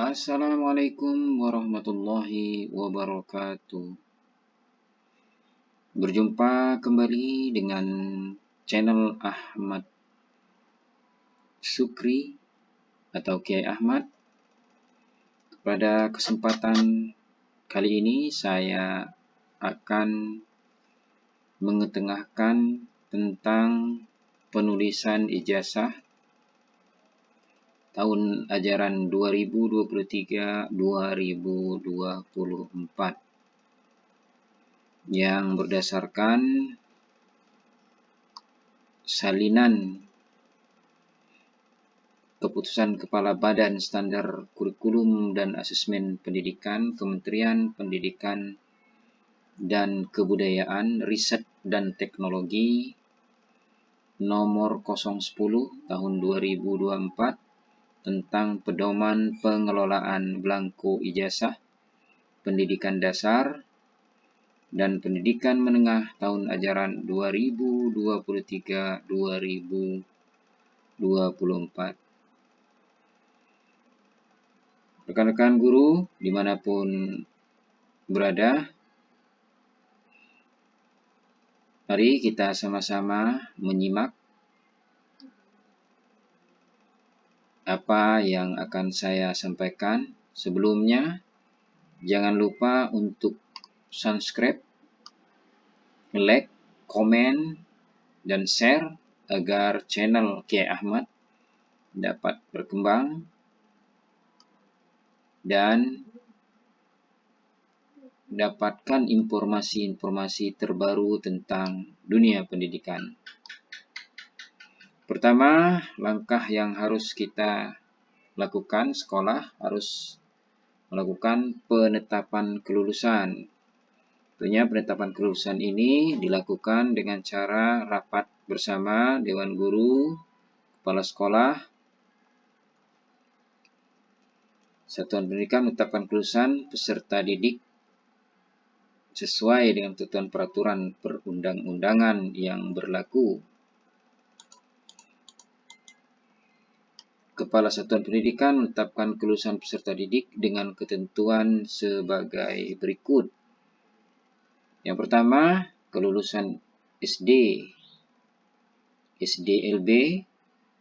Assalamualaikum warahmatullahi wabarakatuh. Berjumpa kembali dengan channel Ahmad Sukri atau Kiai Ahmad. Pada kesempatan kali ini saya akan mengetengahkan tentang penulisan ijazah tahun ajaran 2023-2024 yang berdasarkan salinan keputusan Kepala Badan Standar Kurikulum dan Asesmen Pendidikan Kementerian Pendidikan dan Kebudayaan, Riset dan Teknologi nomor 010 tahun 2024 tentang pedoman pengelolaan belangko ijazah pendidikan dasar dan pendidikan menengah tahun ajaran 2023-2024. Rekan-rekan guru dimanapun berada, mari kita sama-sama menyimak apa yang akan saya sampaikan. Sebelumnya, jangan lupa untuk subscribe, like, komen, dan share agar channel Kiai Ahmad dapat berkembang dan dapatkan informasi-informasi terbaru tentang dunia pendidikan. Pertama, langkah yang harus kita lakukan, sekolah harus melakukan penetapan kelulusan. Tentunya penetapan kelulusan ini dilakukan dengan cara rapat bersama Dewan Guru, Kepala Sekolah, Satuan Pendidikan menetapkan kelulusan peserta didik sesuai dengan ketentuan peraturan perundang-undangan yang berlaku. Kepala Satuan Pendidikan menetapkan kelulusan peserta didik dengan ketentuan sebagai berikut. Yang pertama, kelulusan SD, SDLB,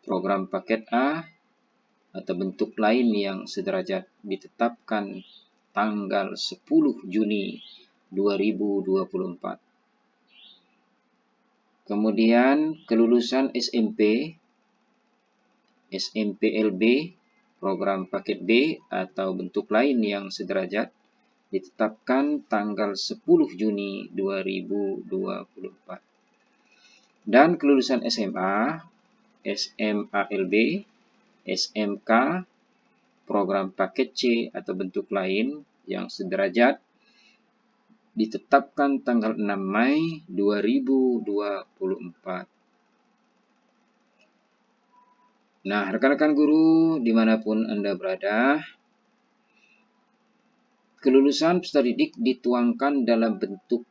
program paket A, atau bentuk lain yang sederajat ditetapkan tanggal 10 Juni 2024. Kemudian, kelulusan SMP, SMPLB, program paket B, atau bentuk lain yang sederajat ditetapkan tanggal 10 Juni 2024. Dan kelulusan SMA, SMALB, SMK, program paket C atau bentuk lain yang sederajat ditetapkan tanggal 6 Mei 2024. Nah, rekan-rekan guru dimanapun Anda berada, kelulusan peserta didik dituangkan dalam bentuk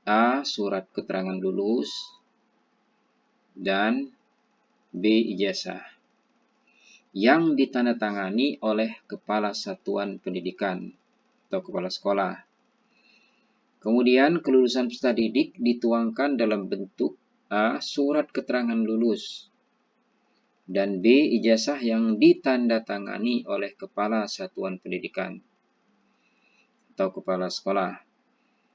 A. Surat keterangan lulus, dan B. Ijazah yang ditandatangani oleh Kepala Satuan Pendidikan atau Kepala Sekolah. Kemudian kelulusan peserta didik dituangkan dalam bentuk A. Surat keterangan lulus, dan B. Ijazah yang ditandatangani oleh Kepala Satuan Pendidikan atau Kepala Sekolah.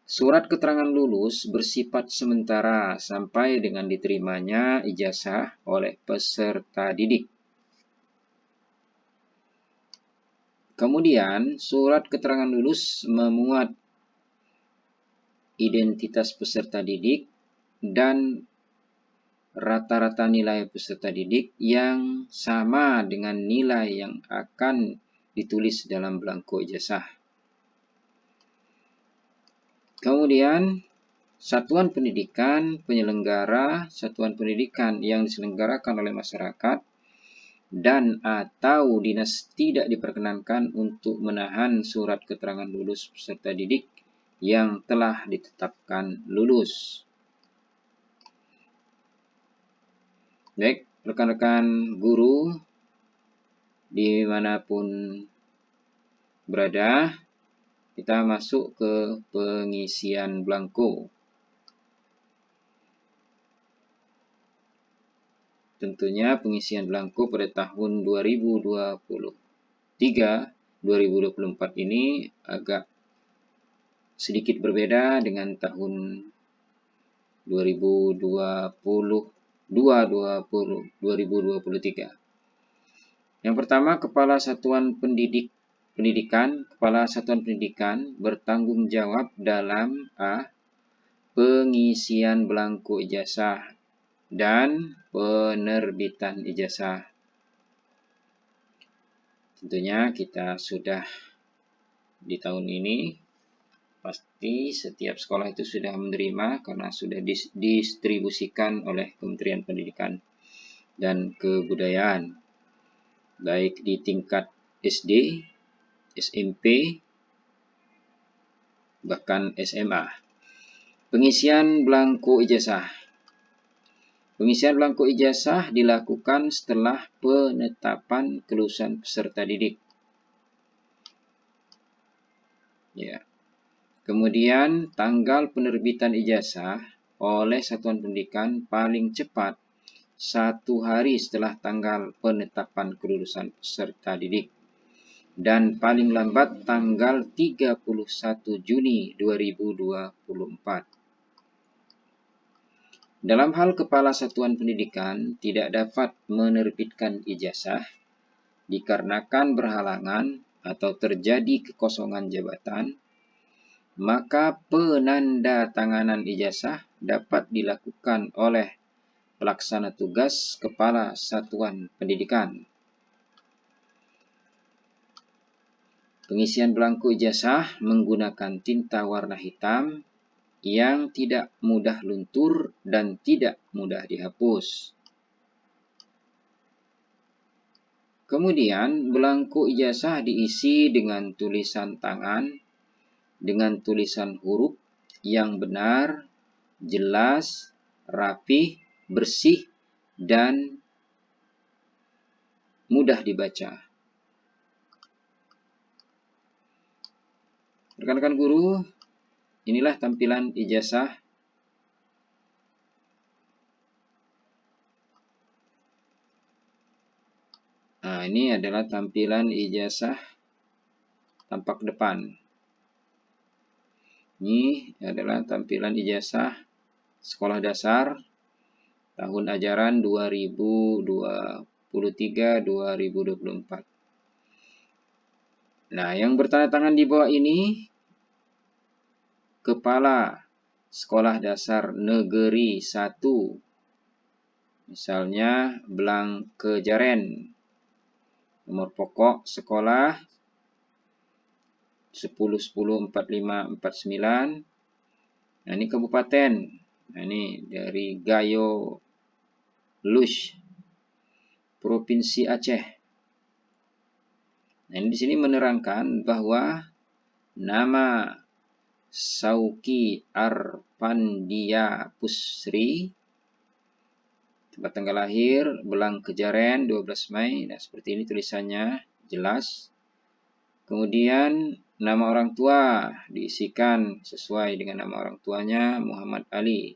Surat keterangan lulus bersifat sementara sampai dengan diterimanya ijazah oleh peserta didik. Kemudian, surat keterangan lulus memuat identitas peserta didik dan rata-rata nilai peserta didik yang sama dengan nilai yang akan ditulis dalam belangko ijazah. Kemudian, satuan pendidikan penyelenggara satuan pendidikan yang diselenggarakan oleh masyarakat dan atau dinas tidak diperkenankan untuk menahan surat keterangan lulus peserta didik yang telah ditetapkan lulus. Baik, rekan-rekan guru dimanapun berada, kita masuk ke pengisian belangko. Tentunya pengisian belangko pada tahun 2023-2024 ini agak sedikit berbeda dengan tahun 2023. Yang pertama, Kepala Satuan Pendidikan bertanggung jawab dalam pengisian belangko ijazah dan penerbitan ijazah. Tentunya kita sudah di tahun ini pasti setiap sekolah itu sudah menerima karena sudah didistribusikan oleh Kementerian Pendidikan dan Kebudayaan, baik di tingkat SD, SMP, bahkan SMA. Pengisian belangko ijazah. Pengisian belangko ijazah dilakukan setelah penetapan kelulusan peserta didik. Ya. Kemudian tanggal penerbitan ijazah oleh Satuan Pendidikan paling cepat 1 hari setelah tanggal penetapan kelulusan peserta didik dan paling lambat tanggal 31 Juni 2024. Dalam hal Kepala Satuan Pendidikan tidak dapat menerbitkan ijazah dikarenakan berhalangan atau terjadi kekosongan jabatan, maka penandatanganan ijazah dapat dilakukan oleh pelaksana tugas Kepala Satuan Pendidikan. Pengisian belangko ijazah menggunakan tinta warna hitam yang tidak mudah luntur dan tidak mudah dihapus. Kemudian, belangko ijazah diisi dengan tulisan tangan, dengan tulisan huruf yang benar, jelas, rapih, bersih, dan mudah dibaca. Rekan-rekan guru, inilah tampilan ijazah ini adalah tampilan ijazah tampak depan. Ini adalah tampilan ijazah sekolah dasar tahun ajaran 2023-2024. Nah, yang bertanda tangan di bawah ini Kepala Sekolah Dasar Negeri 1. Misalnya Blangkejaren. Nomor pokok sekolah 10104549. Nah, ini kabupaten. Nah, ini dari Gayo Lush, Provinsi Aceh. Nah, ini di sini menerangkan bahwa nama Sauki Arpandia Pusri, tempat tanggal lahir Blangkejaren 12 Mei. Nah, seperti ini tulisannya, jelas. Kemudian nama orang tua diisikan sesuai dengan nama orang tuanya, Muhammad Ali.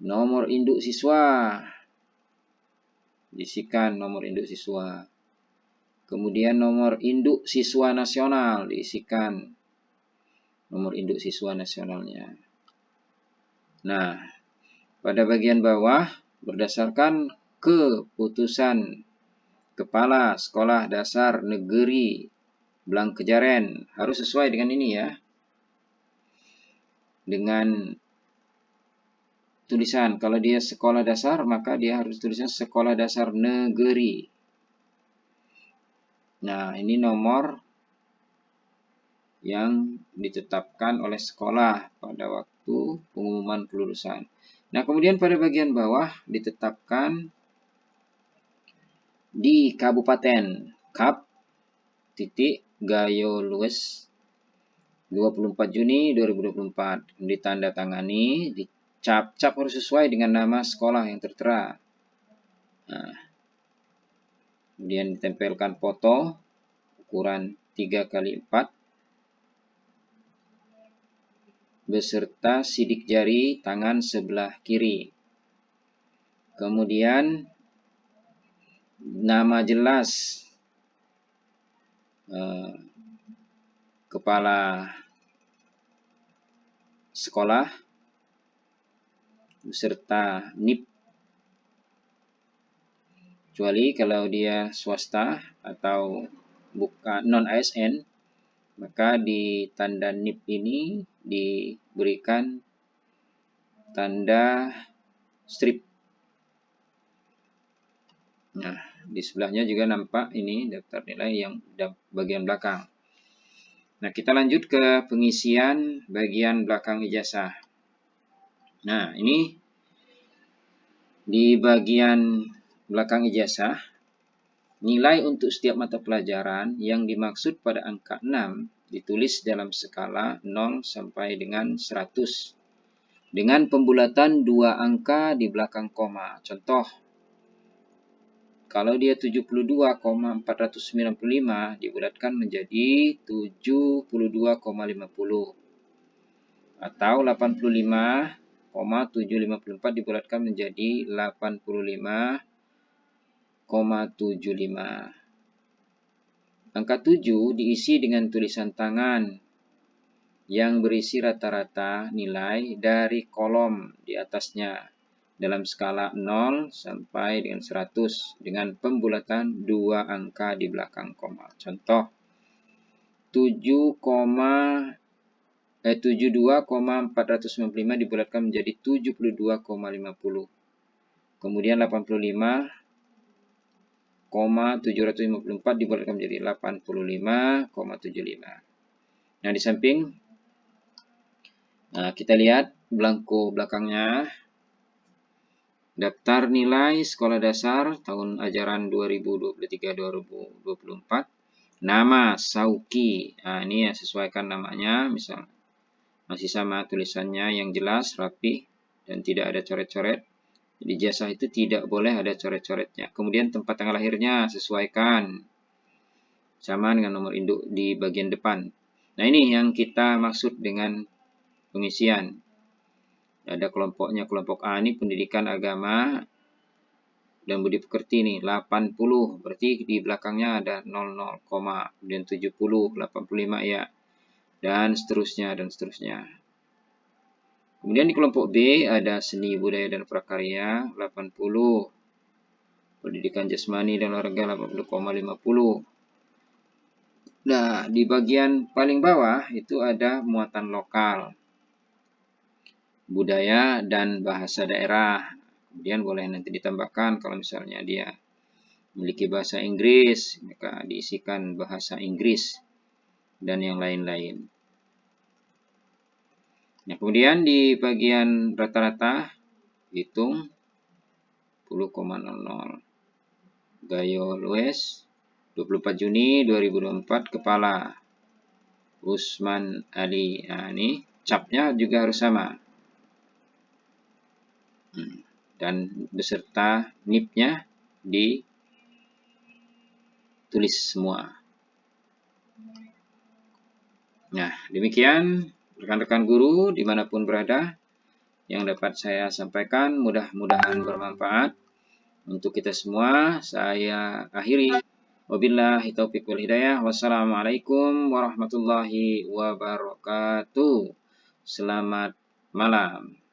Nomor induk siswa diisikan nomor induk siswa. Kemudian nomor induk siswa nasional diisikan nomor induk siswa nasionalnya. Nah, pada bagian bawah berdasarkan keputusan Kepala Sekolah Dasar Negeri Blangkejaren, harus sesuai dengan ini ya. Dengan tulisan, kalau dia sekolah dasar maka dia harus tulisan sekolah dasar negeri. Nah, ini nomor yang ditetapkan oleh sekolah pada waktu pengumuman kelulusan. Nah, kemudian pada bagian bawah ditetapkan di Kabupaten Kap Gayo Lues 24 Juni 2024. Ditandatangani, dicap-cap harus sesuai dengan nama sekolah yang tertera. Nah, Kemudian ditempelkan foto ukuran 3x4 beserta sidik jari tangan sebelah kiri. Kemudian nama jelas kepala sekolah beserta NIP, kecuali kalau dia swasta atau bukan non-ASN, maka di tanda NIP ini diberikan tanda strip. Nah, di sebelahnya juga nampak ini daftar nilai yang bagian belakang. Nah, kita lanjut ke pengisian bagian belakang ijazah. Nah, ini di bagian belakang ijazah, nilai untuk setiap mata pelajaran yang dimaksud pada angka 6 ditulis dalam skala 0 sampai dengan 100 dengan pembulatan 2 angka di belakang koma. Contoh, kalau dia 72,495 dibulatkan menjadi 72,50 atau 85,754 dibulatkan menjadi 85,75. Angka 7 diisi dengan tulisan tangan yang berisi rata-rata nilai dari kolom di atasnya dalam skala 0 sampai dengan 100 dengan pembulatan 2 angka di belakang koma. Contoh, 72,495 dibulatkan menjadi 72,50. Kemudian 85,754 dibulatkan menjadi 85,75. Nah, di samping kita lihat belangko belakangnya. Daftar nilai sekolah dasar tahun ajaran 2023-2024. Nama Sauki. Nah, ini ya sesuaikan namanya. Misal masih sama tulisannya yang jelas, rapi, dan tidak ada coret-coret. Di ijazah itu tidak boleh ada coret-coretnya. Kemudian tempat tanggal lahirnya sesuaikan. Sama dengan nomor induk di bagian depan. Nah, ini yang kita maksud dengan pengisian. Ada kelompoknya, kelompok A ini pendidikan agama dan budi pekerti nih, 80. Berarti di belakangnya ada 00, kemudian 70, 85 ya. Dan seterusnya, dan seterusnya. Kemudian di kelompok B ada seni, budaya, dan prakarya, 80. Pendidikan jasmani dan olahraga, 80,50. Nah, di bagian paling bawah itu ada muatan lokal, budaya, dan bahasa daerah. Kemudian boleh nanti ditambahkan kalau misalnya dia memiliki bahasa Inggris, maka diisikan bahasa Inggris dan yang lain-lain. Nah, kemudian di bagian rata-rata hitung 10,00. Gayo Lues, 24 Juni 2024, kepala Usman Ali. Nah, ini capnya juga harus sama. Dan beserta NIP-nya ditulis semua. Nah, demikian rekan-rekan guru dimanapun berada yang dapat saya sampaikan, mudah-mudahan bermanfaat untuk kita semua. Saya akhiri. Wabillahi taufiq wal hidayah. Wassalamualaikum warahmatullahi wabarakatuh. Selamat malam.